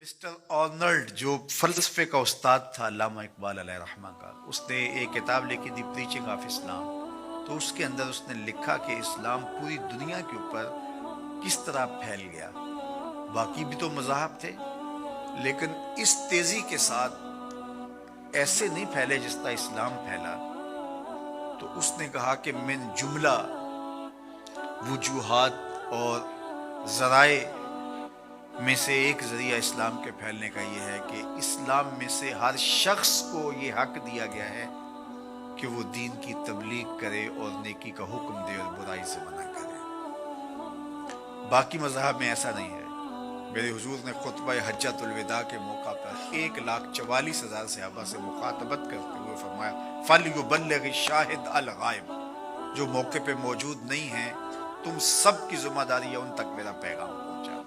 Mister Arnold جو فلسفے کا استاد تھا علامہ اقبال علیہ رحمہ کا، اس نے ایک کتاب لکھی دی پریچنگ آف اسلام. تو اس کے اندر اس نے لکھا کہ اسلام پوری دنیا کے اوپر کس طرح پھیل گیا. باقی بھی تو مذاہب تھے لیکن اس تیزی کے ساتھ ایسے نہیں پھیلے جس طرح اسلام پھیلا. تو اس نے کہا کہ من جملہ وجوہات اور ذرائع میں سے ایک ذریعہ اسلام کے پھیلنے کا یہ ہے کہ اسلام میں سے ہر شخص کو یہ حق دیا گیا ہے کہ وہ دین کی تبلیغ کرے اور نیکی کا حکم دے اور برائی سے منع کرے. باقی مذاہب میں ایسا نہیں ہے. میرے حضور نے خطبہ حجۃ الوداع کے موقع پر 1,44,000 صحابہ سے مخاطبت کرتے ہوئے فرمایا فَلْيُبَلِّغِ الشَّاهِدُ الْغَائِبَ، جو موقع پہ موجود نہیں ہیں تم سب کی ذمہ داری ہے ان تک میرا پیغام پہنچا دو.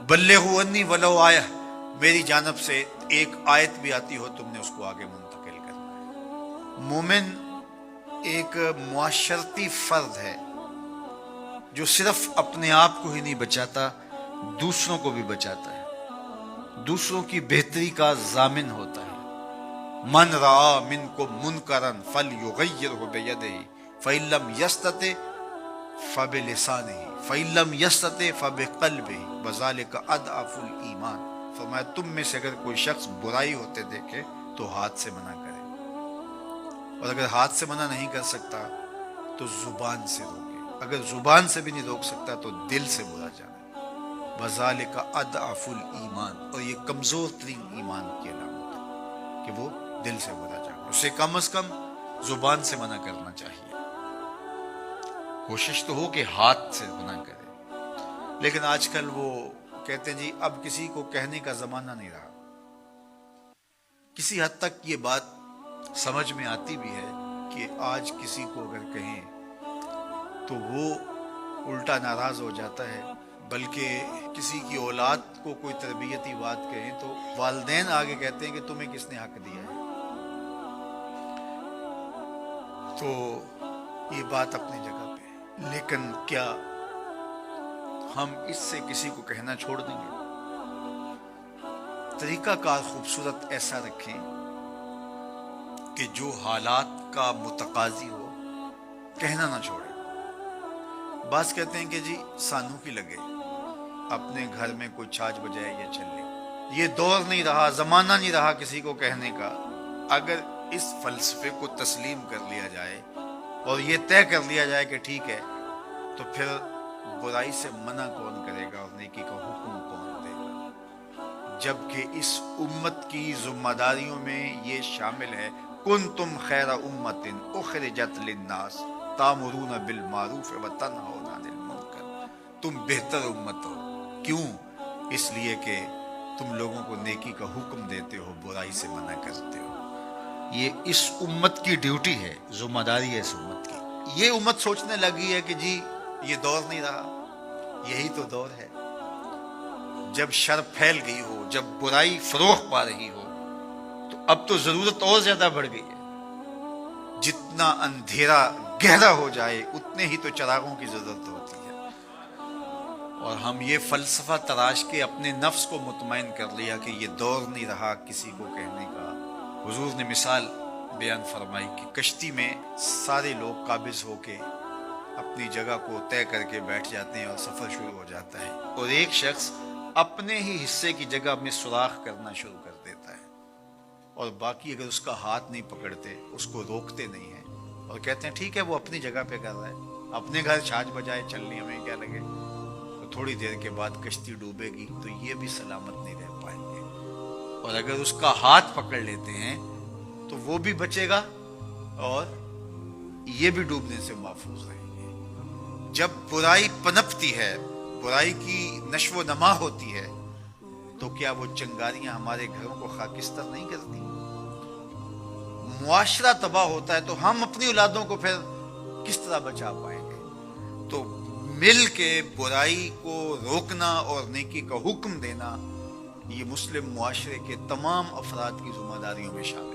بلغوا انی ولو آیہ، میری جانب سے ایک آیت بھی آتی ہو تم نے اس کو آگے منتقل کرنا ہے. مومن ایک معاشرتی فرد ہے جو صرف اپنے آپ کو ہی نہیں بچاتا، دوسروں کو بھی بچاتا ہے، دوسروں کی بہتری کا ضامن ہوتا ہے. من رعا منکم منکرا فلیغیرہ بیدہ فإن لم یستطع فبلسانہ فإن لم یستطع فبقلبہ وذلک اضعف الایمان. فرمایا تم میں سے اگر کوئی شخص برائی ہوتے دیکھے تو ہاتھ سے منع کرے، اور اگر ہاتھ سے منع نہیں کر سکتا تو زبان سے روکے، اگر زبان سے بھی نہیں روک سکتا تو دل سے برا جانا. وذالک اضعف الایمان، اور یہ کمزور ترین ایمان کی علامت ہے کہ وہ دل سے برا جانا. اسے کم از کم زبان سے منع کرنا چاہیے. کوشش تو ہو کہ ہاتھ سے منع کرے، لیکن آج کل وہ کہتے ہیں جی اب کسی کو کہنے کا زمانہ نہیں رہا. کسی حد تک یہ بات سمجھ میں آتی بھی ہے کہ آج کسی کو اگر کہیں تو وہ الٹا ناراض ہو جاتا ہے، بلکہ کسی کی اولاد کو کوئی تربیتی بات کہیں تو والدین آگے کہتے ہیں کہ تمہیں کس نے حق دیا ہے. تو یہ بات اپنی جگہ پہ ہے، لیکن کیا ہم اس سے کسی کو کہنا چھوڑ دیں گے؟ طریقہ کار خوبصورت ایسا رکھیں کہ جو حالات کا متقاضی ہو کہنا نہ چھوڑیں. بعض کہتے ہیں کہ جی سانو کی لگے، اپنے گھر میں کوئی چھاج بجائے یا چل لے. یہ دور نہیں رہا، زمانہ نہیں رہا کسی کو کہنے کا. اگر اس فلسفے کو تسلیم کر لیا جائے اور یہ طے کر لیا جائے کہ ٹھیک ہے، تو پھر برائی سے منع کون کرے گا اور نیکی کا حکم کون دے گا؟ جبکہ اس امت کی ذمہ داریوں میں یہ شامل ہے کنتم خیر امت اخرجت للناس تامرون بالمعروف وتنہون عن المنکر. تم بہتر امت ہو. کیوں؟ اس لیے کہ تم لوگوں کو نیکی کا حکم دیتے ہو، برائی سے منع کرتے ہو. یہ اس امت کی ڈیوٹی ہے، ذمہ داری ہے اس امت کی. یہ امت سوچنے لگی ہے کہ جی یہ دور نہیں رہا، یہی تو دور ہے. جب شر پھیل گئی ہو، جب برائی فروغ پا رہی ہو، تو اب تو ضرورت اور زیادہ بڑھ گئی ہے. جتنا اندھیرا گہرا ہو جائے اتنے ہی تو چراغوں کی ضرورت ہوتی ہے. اور ہم یہ فلسفہ تراش کے اپنے نفس کو مطمئن کر لیا کہ یہ دور نہیں رہا کسی کو کہنے کا. حضور نے مثال بیان فرمائی کہ کشتی میں سارے لوگ قابض ہو کے اپنی جگہ کو طے کر کے بیٹھ جاتے ہیں اور سفر شروع ہو جاتا ہے، اور ایک شخص اپنے ہی حصے کی جگہ میں سوراخ کرنا شروع کر دیتا ہے، اور باقی اگر اس کا ہاتھ نہیں پکڑتے، اس کو روکتے نہیں ہیں اور کہتے ہیں ٹھیک ہے وہ اپنی جگہ پہ کر رہا ہے، اپنے گھر چھاج بجائے چلنے ہمیں کیا لگے. تو تھوڑی دیر کے بعد کشتی ڈوبے گی تو یہ بھی سلامت نہیں رہ پائیں گے. اور اگر اس کا ہاتھ پکڑ لیتے ہیں تو وہ بھی بچے گا اور یہ بھی ڈوبنے سے محفوظ رہیں گے. جب برائی پنپتی ہے، برائی کی نشو و نما ہوتی ہے، تو کیا وہ چنگاریاں ہمارے گھروں کو خاکستر نہیں کرتی؟ معاشرہ تباہ ہوتا ہے تو ہم اپنی اولادوں کو پھر کس طرح بچا پائیں گے؟ تو مل کے برائی کو روکنا اور نیکی کا حکم دینا یہ مسلم معاشرے کے تمام افراد کی ذمہ داریوں میں شامل ہے.